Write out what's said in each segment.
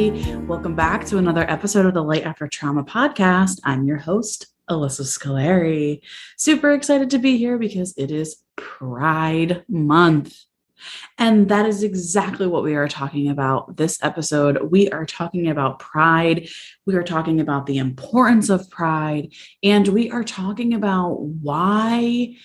everybody. Welcome back to another episode of the Light After Trauma podcast. I'm your host, Alyssa Scolari. Super excited to be here because it is Pride Month. And that is exactly what we are talking about this episode. We are talking about pride. We are talking about the importance of pride. And we are talking about why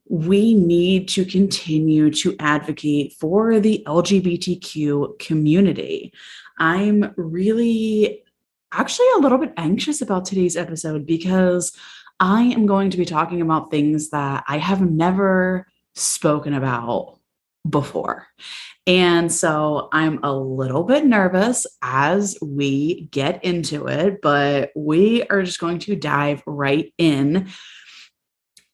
we need to continue to advocate for the LGBTQ community. I'm really actually a little bit anxious about today's episode because I am going to be talking about things that I have never spoken about before. And so I'm a little bit nervous as we get into it, but we are just going to dive right in.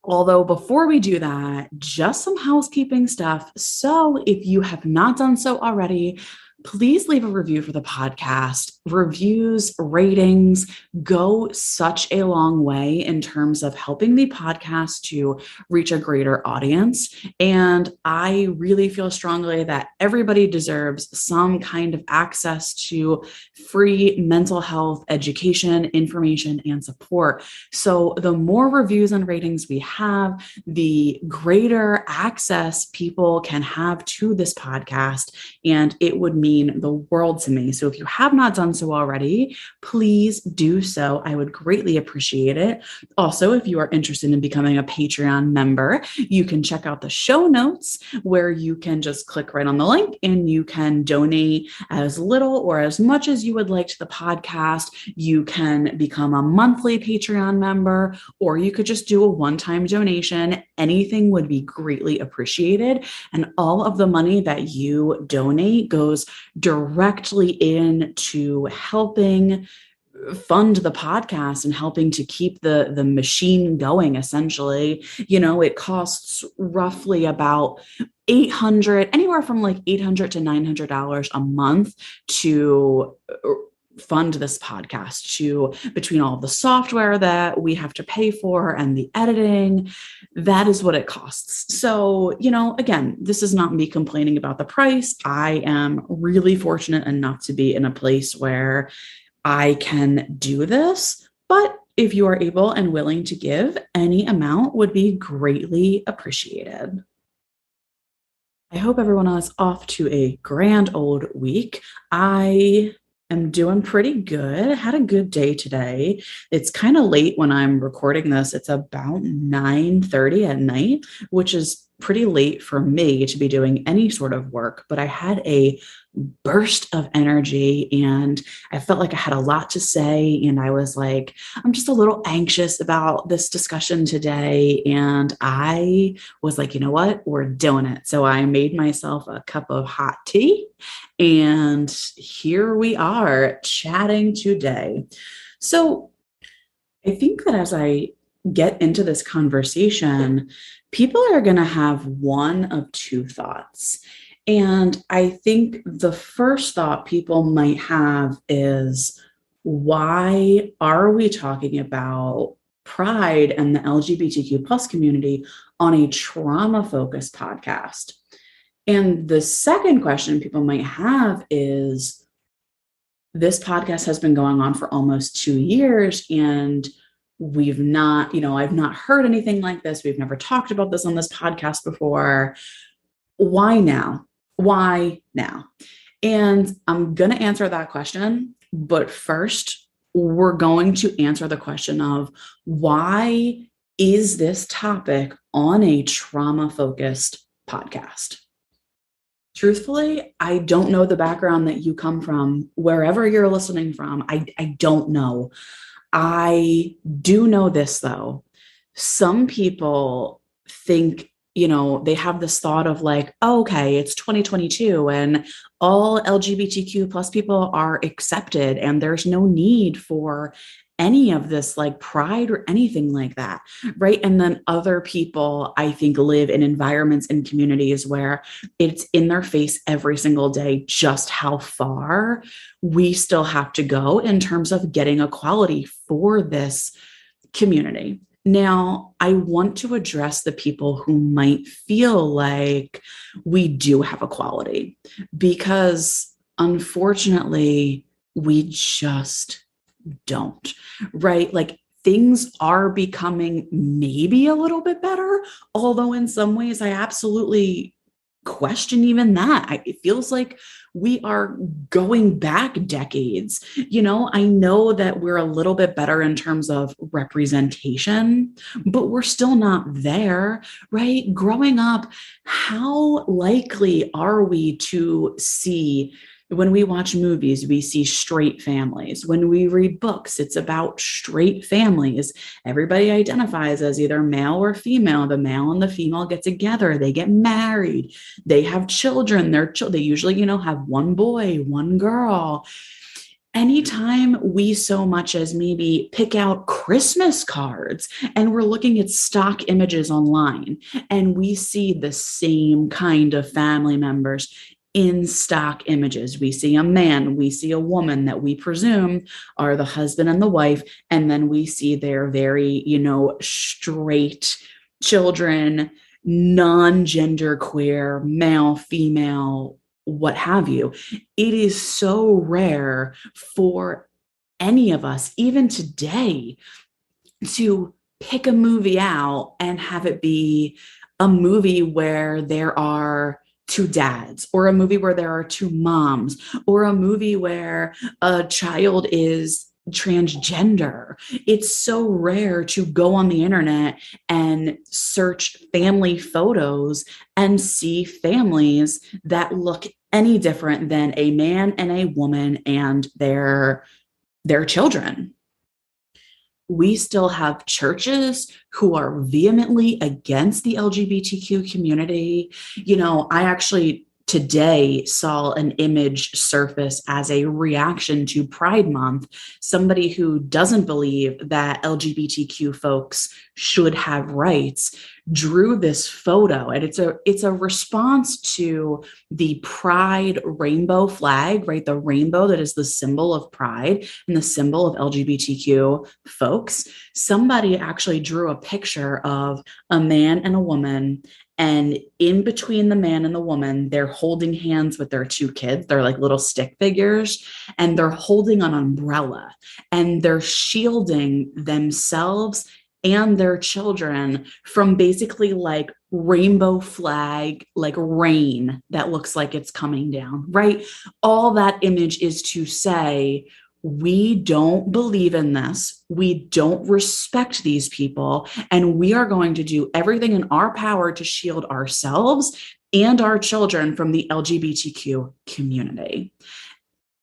Although before we do that, just some housekeeping stuff. So if you have not done so already, please leave a review for the podcast. Reviews, ratings go such a long way in terms of helping the podcast to reach a greater audience. And I really feel strongly that everybody deserves some kind of access to free mental health education, information, and support. So the more reviews and ratings we have, the greater access people can have to this podcast. And it would mean the world to me. So if you have not done so already, please do so. I would greatly appreciate it. Also, if you are interested in becoming a Patreon member, you can check out the show notes where you can just click right on the link and you can donate as little or as much as you would like to the podcast. You can become a monthly Patreon member, or you could just do a one-time donation. Anything would be greatly appreciated. And all of the money that you donate goes directly into helping fund the podcast and helping to keep the machine going, essentially. You know, it costs roughly about anywhere from like $800 to $900 a month to fund this podcast, to between all of the software that we have to pay for and the editing. That is what it costs. So, you know, again, this is not me complaining about the price. I am really fortunate enough to be in a place where I can do this, but if you are able and willing to give, any amount would be greatly appreciated. I hope everyone is off to a grand old week. I am doing pretty good. Had a good day today. It's kind of late when I'm recording this. It's about 9:30 at night, which is pretty late for me to be doing any sort of work, but I had a burst of energy and I felt like I had a lot to say. And I was like, I'm just a little anxious about this discussion today. And I was like, you know what? We're doing it. So I made myself a cup of hot tea and here we are chatting today. So I think that as I get into this conversation, people are going to have one of two thoughts. And I think the first thought people might have is, why are we talking about pride and the LGBTQ plus community on a trauma-focused podcast? And the second question people might have is, this podcast has been going on for almost 2 years and we've not, I've not heard anything like this. We've never talked about this on this podcast before. Why now? Why now? And I'm going to answer that question. But first, we're going to answer the question of, why is this topic on a trauma-focused podcast? Truthfully, I don't know the background that you come from, wherever you're listening from. I don't know. I do know this, though. Some people think, they have this thought of like, oh, okay, it's 2022 and all LGBTQ plus people are accepted and there's no need for any of this like pride or anything like that, right? And then other people, I think, live in environments and communities where it's in their face every single day just how far we still have to go in terms of getting equality for this community. Now, I want to address the people who might feel like we do have equality, because unfortunately, We just don't, right? Like things are becoming maybe a little bit better, although in some ways I absolutely question even that. It feels like we are going back decades. I know that we're a little bit better in terms of representation, but we're still not there, right? Growing up, how likely are we to see, when we watch movies, we see straight families. When we read books, it's about straight families. Everybody identifies as either male or female. The male and the female get together, they get married, they have children. They usually, have one boy, one girl. Anytime we so much as maybe pick out Christmas cards and we're looking at stock images online and we see the same kind of family members in stock images. We see a man, we see a woman that we presume are the husband and the wife, and then we see their very, straight children, non-gender queer, male, female, what have you. It is so rare for any of us, even today, to pick a movie out and have it be a movie where there are two dads, or a movie where there are two moms, or a movie where a child is transgender. It's so rare to go on the internet and search family photos and see families that look any different than a man and a woman and their children. We still have churches who are vehemently against the LGBTQ community. I actually today saw an image surface as a reaction to Pride Month. Somebody who doesn't believe that LGBTQ folks should have rights drew this photo, and it's a response to the Pride rainbow flag, right? The rainbow that is the symbol of Pride and the symbol of LGBTQ folks. Somebody actually drew a picture of a man and a woman, and in between the man and the woman, they're holding hands with their two kids. They're like little stick figures, and they're holding an umbrella, and they're shielding themselves and their children from basically like rainbow flag, like rain that looks like it's coming down, right? All that image is to say, we don't believe in this. We don't respect these people. And we are going to do everything in our power to shield ourselves and our children from the LGBTQ community.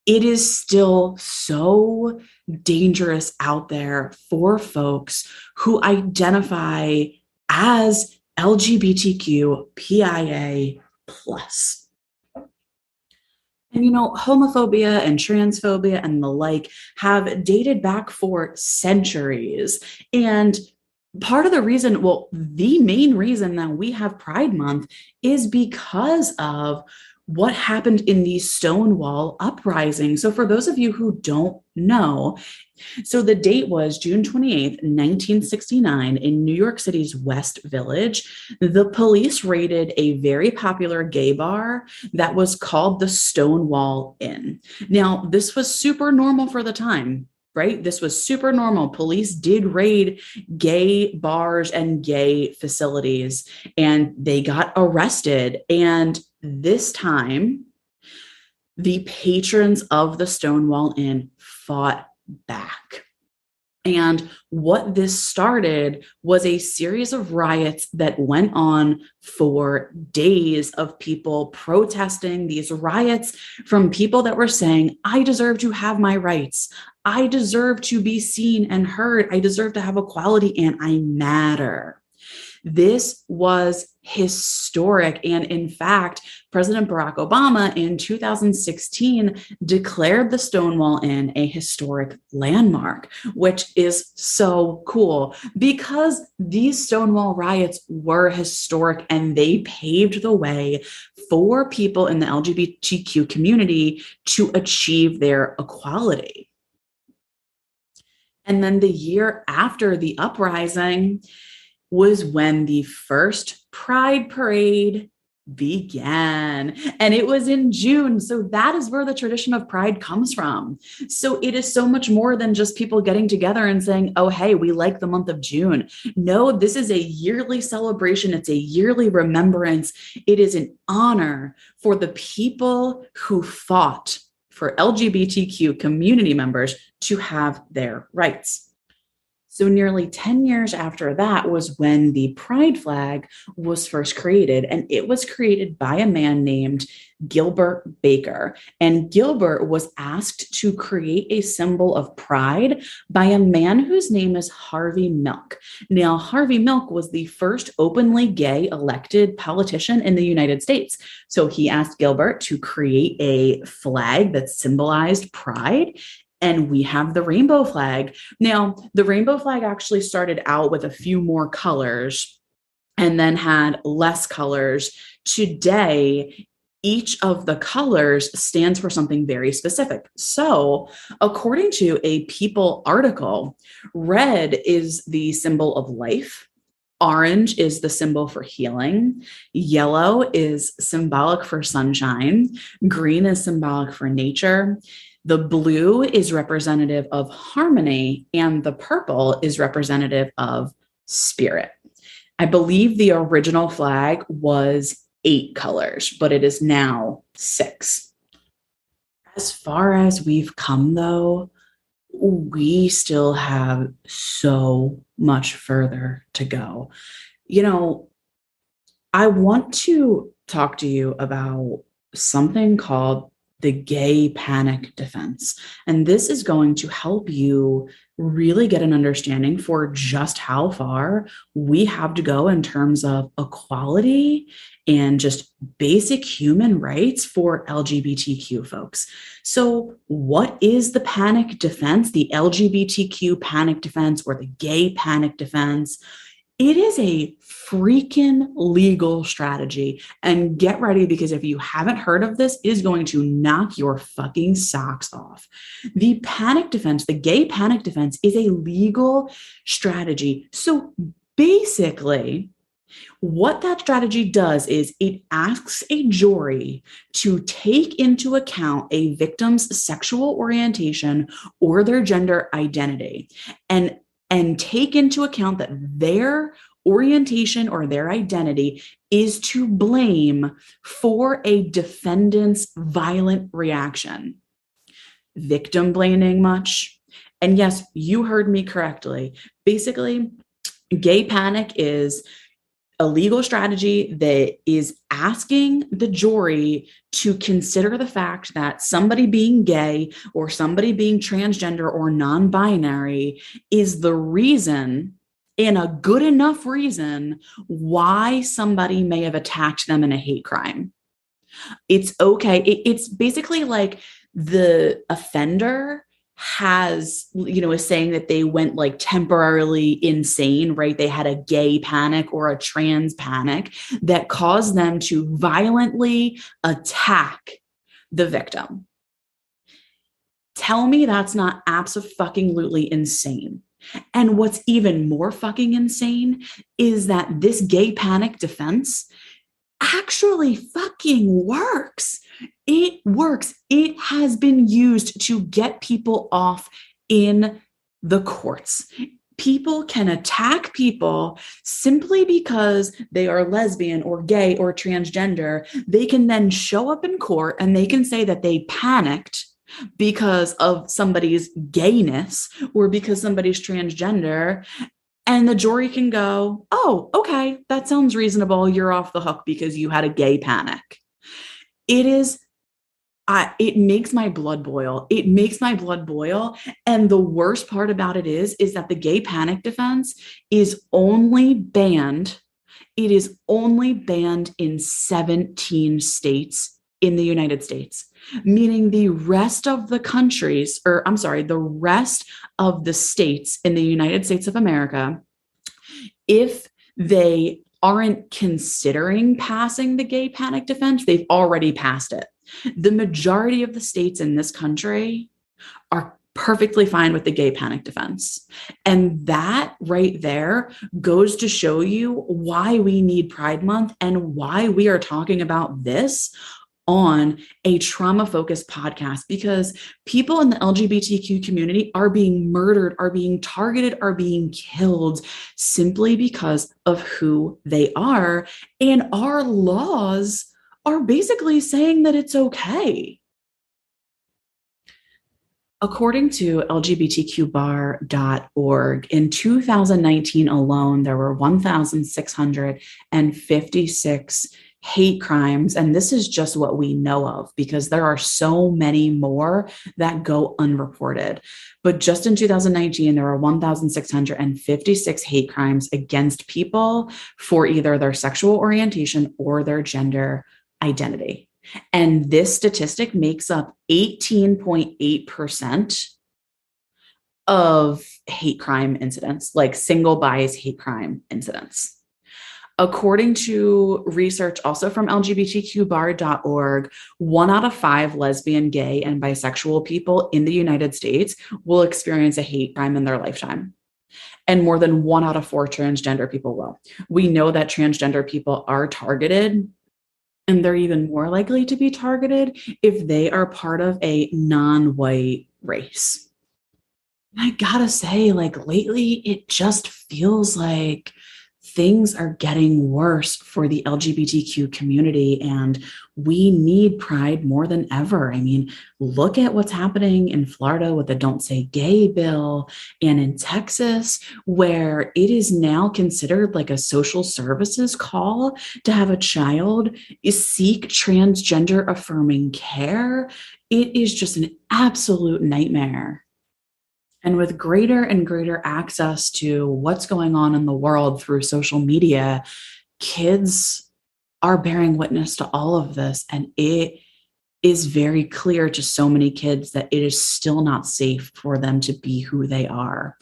It is still so dangerous out there for folks who identify as LGBTQPIA plus. And, homophobia and transphobia and the like have dated back for centuries. And part of the reason, the main reason that we have Pride Month is because of what happened in the Stonewall uprising. So for those of you who don't know, so the date was June 28th, 1969 in New York City's West Village. The police raided a very popular gay bar that was called the Stonewall Inn. Now, this was super normal for the time, right? This was super normal. Police did raid gay bars and gay facilities, and they got arrested. And this time, the patrons of the Stonewall Inn fought back. And what this started was a series of riots that went on for days of people protesting. These riots from people that were saying, I deserve to have my rights. I deserve to be seen and heard. I deserve to have equality, and I matter. This was historic. And in fact, President Barack Obama in 2016 declared the Stonewall Inn a historic landmark, which is so cool because these Stonewall riots were historic and they paved the way for people in the LGBTQ community to achieve their equality. And then the year after the uprising was when the first Pride Parade began. And it was in June. So that is where the tradition of Pride comes from. So it is so much more than just people getting together and saying, oh, hey, we like the month of June. No, this is a yearly celebration. It's a yearly remembrance. It is an honor for the people who fought for LGBTQ community members to have their rights. So nearly 10 years after that was when the pride flag was first created. And it was created by a man named Gilbert Baker. And Gilbert was asked to create a symbol of pride by a man whose name is Harvey Milk. Now, Harvey Milk was the first openly gay elected politician in the United States. So he asked Gilbert to create a flag that symbolized pride. And we have the rainbow flag. Now, the rainbow flag actually started out with a few more colors and then had less colors. Today, each of the colors stands for something very specific. So, according to a People article, red is the symbol of life. Orange is the symbol for healing. Yellow is symbolic for sunshine. Green is symbolic for nature. The blue is representative of harmony, and the purple is representative of spirit. I believe the original flag was 8 colors, but it is now 6. As far as we've come, though, we still have so much further to go. You know, I want to talk to you about something called the gay panic defense. And this is going to help you really get an understanding for just how far we have to go in terms of equality and just basic human rights for LGBTQ folks. So what is the panic defense, the LGBTQ panic defense, or the gay panic defense? It is a freaking legal strategy. And get ready, because if you haven't heard of this, it is going to knock your fucking socks off. The panic defense, the gay panic defense, is a legal strategy. So basically, what that strategy does is it asks a jury to take into account a victim's sexual orientation or their gender identity, and take into account that their orientation or their identity is to blame for a defendant's violent reaction. Victim blaming much? And yes, you heard me correctly. Basically, gay panic is a legal strategy that is asking the jury to consider the fact that somebody being gay or somebody being transgender or non-binary is the reason, and a good enough reason, why somebody may have attacked them in a hate crime. It's okay. It's basically like the offender is saying that they went like temporarily insane, right? They had a gay panic or a trans panic that caused them to violently attack the victim. Tell me that's not abso-fucking-lutely insane. And what's even more fucking insane is that this gay panic defense actually fucking works. It works. It has been used to get people off in the courts. People can attack people simply because they are lesbian or gay or transgender. They can then show up in court and they can say that they panicked because of somebody's gayness or because somebody's transgender. And the jury can go, oh, okay, that sounds reasonable. You're off the hook because you had a gay panic. It makes my blood boil. It makes my blood boil. And the worst part about it is that the gay panic defense is only banned. It is only banned in 17 states in the United States, meaning the rest of the rest of the states in the United States of America, if they aren't considering passing the gay panic defense, they've already passed it. The majority of the states in this country are perfectly fine with the gay panic defense. And that right there goes to show you why we need Pride Month and why we are talking about this on a trauma-focused podcast, because people in the LGBTQ community are being murdered, are being targeted, are being killed simply because of who they are. And our laws are basically saying that it's okay. According to LGBTQbar.org, in 2019 alone, there were 1,656 hate crimes. And this is just what we know of, because there are so many more that go unreported. But just in 2019, there were 1,656 hate crimes against people for either their sexual orientation or their gender identity. And this statistic makes up 18.8% of hate crime incidents, like single bias hate crime incidents. According to research also from LGBTQbar.org, 1 out of 5 lesbian, gay, and bisexual people in the United States will experience a hate crime in their lifetime. And more than 1 out of 4 transgender people will. We know that transgender people are targeted, and they're even more likely to be targeted if they are part of a non-white race. And I gotta say, like, lately, it just feels like things are getting worse for the LGBTQ community, and we need Pride more than ever. I mean, look at what's happening in Florida with the Don't Say Gay bill, and in Texas, where it is now considered like a social services call to have a child seek transgender affirming care. It is just an absolute nightmare. And with greater and greater access to what's going on in the world through social media, kids are bearing witness to all of this. And it is very clear to so many kids that it is still not safe for them to be who they are.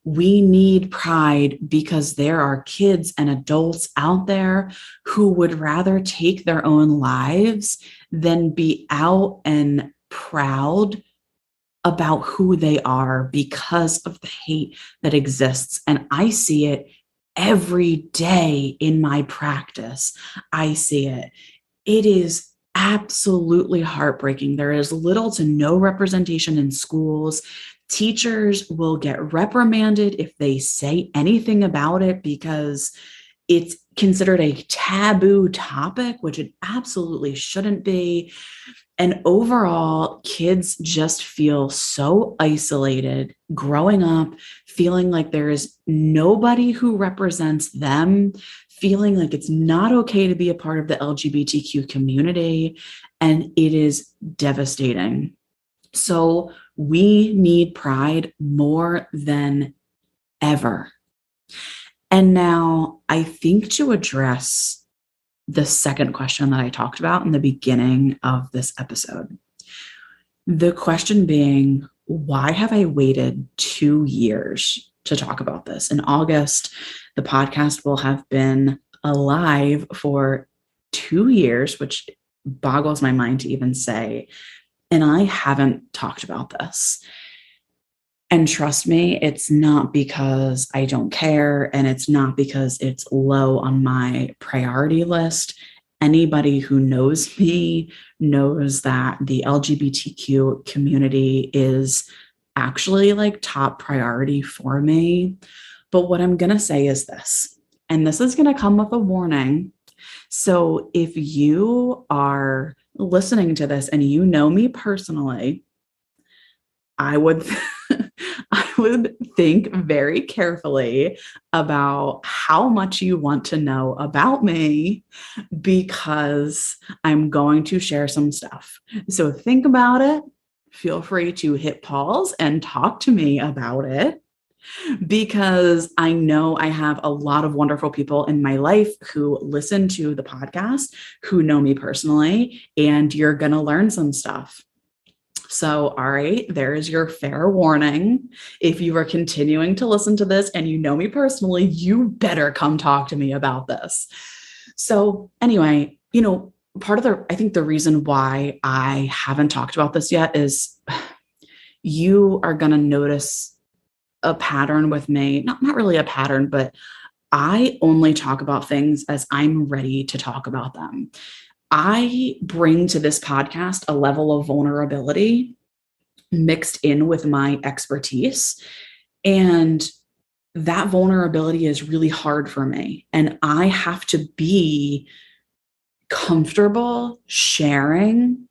We need Pride because there are kids and adults out there who would rather take their own lives than be out and proud about who they are because of the hate that exists. And I see it every day in my practice. I see it. It is absolutely heartbreaking. There is little to no representation in schools. Teachers will get reprimanded if they say anything about it because it's considered a taboo topic, which it absolutely shouldn't be. And overall, kids just feel so isolated growing up, feeling like there is nobody who represents them, feeling like it's not okay to be a part of the LGBTQ community. And it is devastating. So we need Pride more than ever. And now I think to address the second question that I talked about in the beginning of this episode, the question being, why have I waited 2 years to talk about this? In August, the podcast will have been alive for 2 years, which boggles my mind to even say. And I haven't talked about this. And trust me, it's not because I don't care, and it's not because it's low on my priority list. Anybody who knows me knows that the LGBTQ community is actually like top priority for me. But what I'm going to say is this, and this is going to come with a warning. So if you are listening to this and you know me personally, I would think very carefully about how much you want to know about me, because I'm going to share some stuff. So think about it. Feel free to hit pause and talk to me about it, because I know I have a lot of wonderful people in my life who listen to the podcast, who know me personally, and you're going to learn some stuff. So, all right, there's your fair warning. If you are continuing to listen to this and you know me personally, you better come talk to me about this. So anyway, I think the reason why I haven't talked about this yet is you are going to notice a pattern with me. Not really a pattern, but I only talk about things as I'm ready to talk about them. I bring to this podcast a level of vulnerability mixed in with my expertise. And that vulnerability is really hard for me. And I have to be comfortable sharing.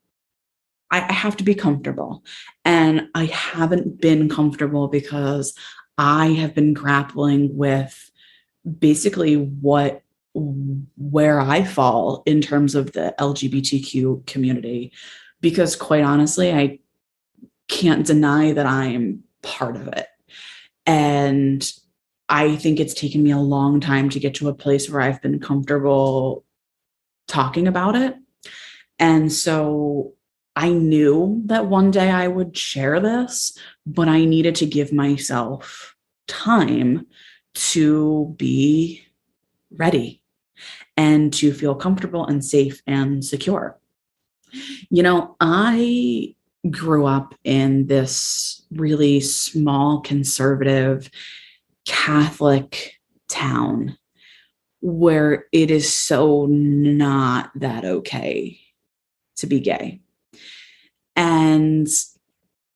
I have to be comfortable. And I haven't been comfortable because I have been grappling with basically where I fall in terms of the LGBTQ community. Because quite honestly, I can't deny that I'm part of it. And I think it's taken me a long time to get to a place where I've been comfortable talking about it. And so I knew that one day I would share this, but I needed to give myself time to be ready and to feel comfortable and safe and secure. I grew up in this really small, conservative Catholic town where it is so not that okay to be gay. And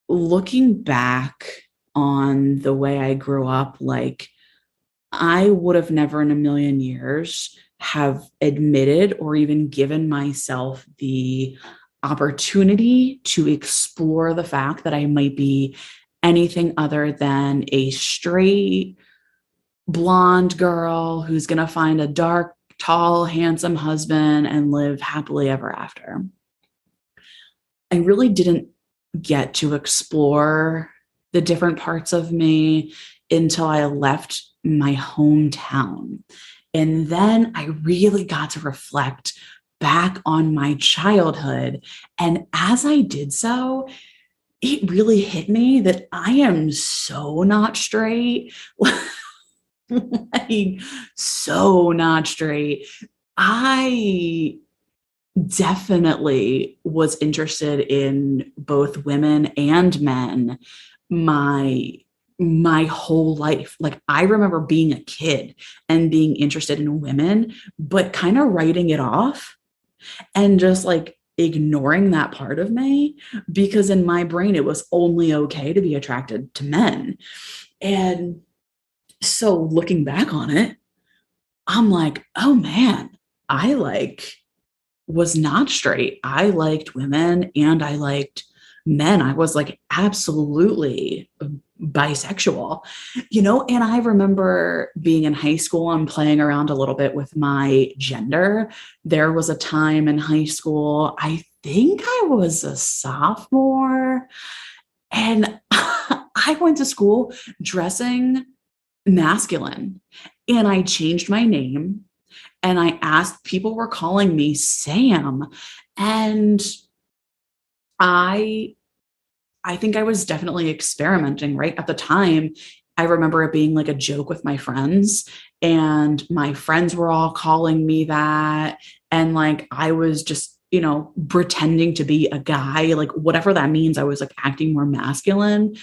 looking back on the way I grew up, like I would have never in a million years have admitted or even given myself the opportunity to explore the fact that I might be anything other than a straight blonde girl who's going to find a dark, tall, handsome husband and live happily ever after. I really didn't get to explore the different parts of me until I left my hometown. And then I really got to reflect back on my childhood. And as I did so, it really hit me that I am so not straight. Like, so not straight. I definitely was interested in both women and men my whole life. Like I remember being a kid and being interested in women, but kind of writing it off and just like ignoring that part of me because in my brain it was only okay to be attracted to men. And so looking back on it, I'm like, oh man, I was not straight. I liked women and I liked men. I was like absolutely bisexual, and I remember being in high school and playing around a little bit with my gender. There was a time in high school, I think I was a sophomore, and I went to school dressing masculine and I changed my name and I asked, people were calling me Sam. And I think I was definitely experimenting, right? At the time, I remember it being like a joke with my friends, and my friends were all calling me that. And like, I was just, pretending to be a guy, like whatever that means. I was like acting more masculine.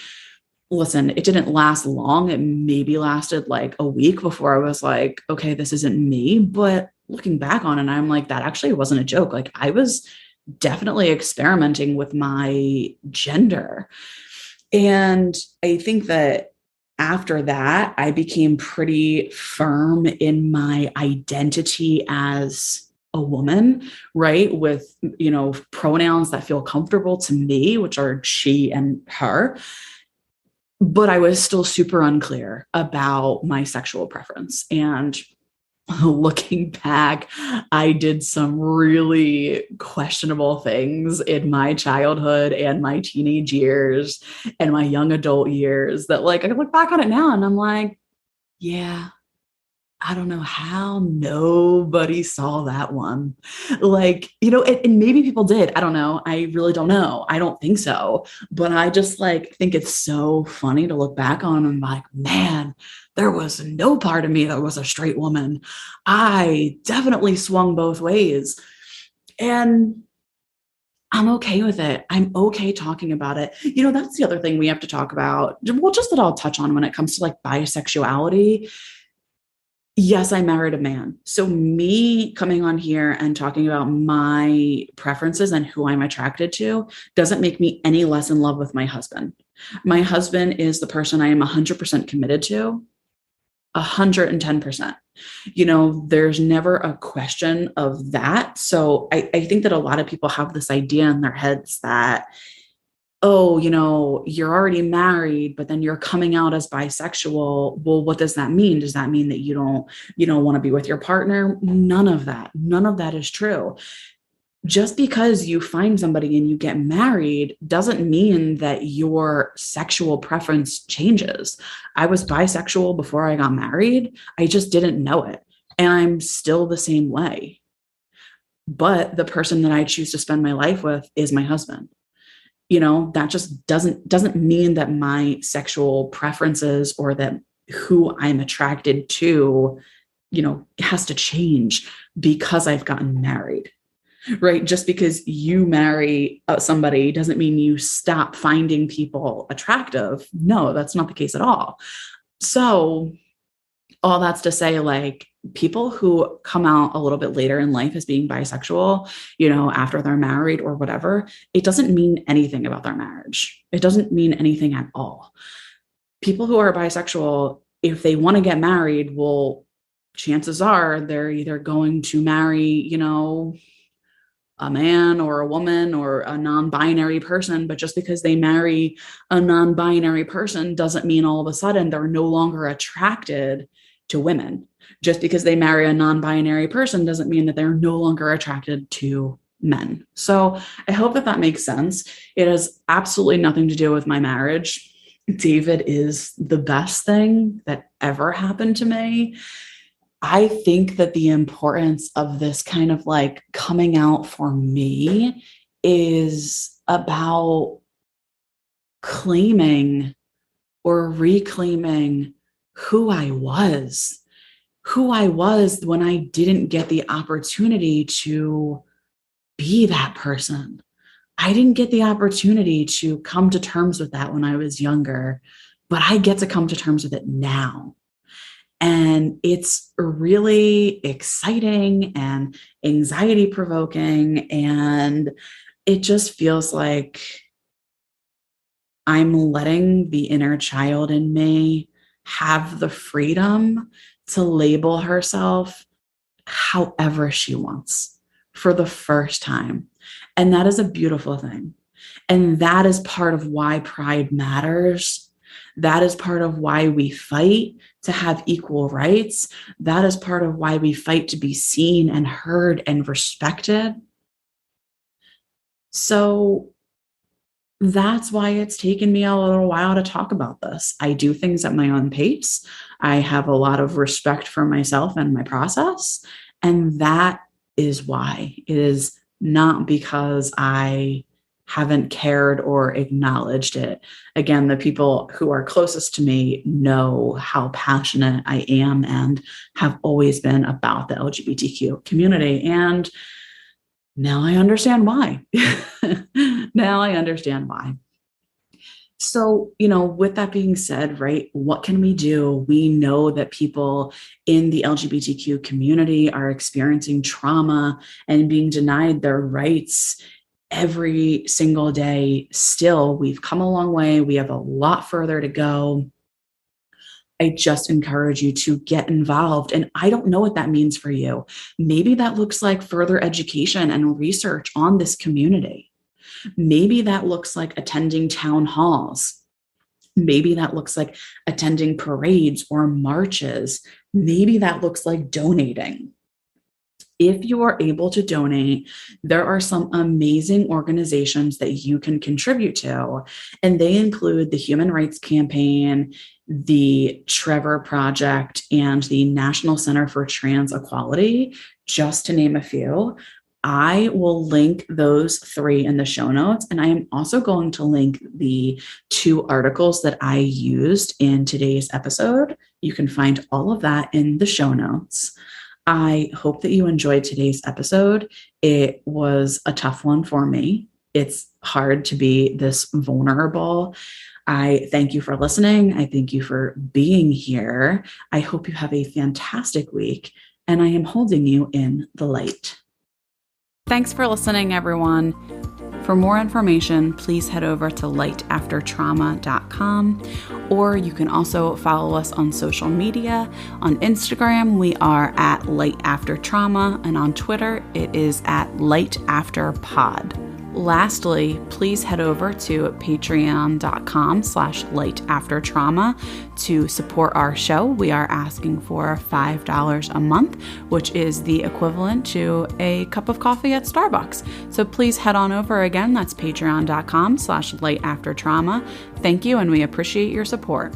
Listen, it didn't last long. It maybe lasted like a week before I was like, okay, this isn't me. But looking back on it, I'm like, that actually wasn't a joke. Like I was definitely experimenting with my gender. And I think that after that, I became pretty firm in my identity as a woman, right? With, pronouns that feel comfortable to me, which are she and her. But I was still super unclear about my sexual preference. And looking back, I did some really questionable things in my childhood and my teenage years and my young adult years that like, I look back on it now and I'm like, yeah, I don't know how nobody saw that one. Like, and maybe people did. I don't know. I really don't know. I don't think so. But I just like think it's so funny to look back on and like, man, there was no part of me that was a straight woman. I definitely swung both ways. And I'm okay with it. I'm okay talking about it. That's the other thing we have to talk about. Well, just that I'll touch on when it comes to like bisexuality. Yes, I married a man. So me coming on here and talking about my preferences and who I'm attracted to doesn't make me any less in love with my husband. My husband is the person I am 100% committed to, 110%. There's never a question of that. So I think that a lot of people have this idea in their heads that, oh, you're already married, but then you're coming out as bisexual. Well, what does that mean? Does that mean that you don't want to be with your partner? None of that. None of that is true. Just because you find somebody and you get married doesn't mean that your sexual preference changes. I was bisexual before I got married. I just didn't know it. And I'm still the same way. But the person that I choose to spend my life with is my husband. That just doesn't mean that my sexual preferences or that who I'm attracted to, has to change because I've gotten married, right? Just because you marry somebody doesn't mean you stop finding people attractive. No, that's not the case at all. So all that's to say, like, people who come out a little bit later in life as being bisexual, after they're married or whatever, it doesn't mean anything about their marriage. It doesn't mean anything at all. People who are bisexual, if they want to get married, well, chances are they're either going to marry, a man or a woman or a non-binary person. But just because they marry a non-binary person doesn't mean all of a sudden they're no longer attracted to women. Just because they marry a non-binary person doesn't mean that they're no longer attracted to men. So I hope that makes sense. It has absolutely nothing to do with my marriage. David is the best thing that ever happened to me. I think that the importance of this kind of like coming out for me is about claiming or reclaiming who I was when I didn't get the opportunity to be that person. I didn't get the opportunity to come to terms with that when I was younger, but I get to come to terms with it now. And it's really exciting and anxiety provoking. And it just feels like I'm letting the inner child in me have the freedom to label herself however she wants for the first time. And that is a beautiful thing. And that is part of why pride matters. That is part of why we fight to have equal rights. That is part of why we fight to be seen and heard and respected. So that's why it's taken me a little while to talk about this. I do things at my own pace. I have a lot of respect for myself and my process. And that is why. It is not because I haven't cared or acknowledged it. Again, the people who are closest to me know how passionate I am and have always been about the LGBTQ community. And now I understand why. Now I understand why. So, with that being said, right, what can we do? We know that people in the LGBTQ community are experiencing trauma and being denied their rights every single day. Still, we've come a long way. We have a lot further to go. I just encourage you to get involved. And I don't know what that means for you. Maybe that looks like further education and research on this community. Maybe that looks like attending town halls. Maybe that looks like attending parades or marches. Maybe that looks like donating. If you are able to donate, there are some amazing organizations that you can contribute to, and they include the Human Rights Campaign, the Trevor Project, and the National Center for Trans Equality, just to name a few. I will link those 3 in the show notes, and I am also going to link the 2 articles that I used in today's episode. You can find all of that in the show notes. I hope that you enjoyed today's episode. It was a tough one for me. it's hard to be this vulnerable. I thank you for listening. I thank you for being here. I hope you have a fantastic week, and I am holding you in the light. Thanks for listening, everyone. For more information, please head over to lightaftertrauma.com, or you can also follow us on social media. On Instagram, we are at lightaftertrauma, and on Twitter, it is at lightafterpod. Lastly, please head over to patreon.com/lightaftertrauma to support our show. We are asking for $5 a month, which is the equivalent to a cup of coffee at Starbucks. So please head on over again. That's patreon.com/lightaftertrauma. Thank you, and we appreciate your support.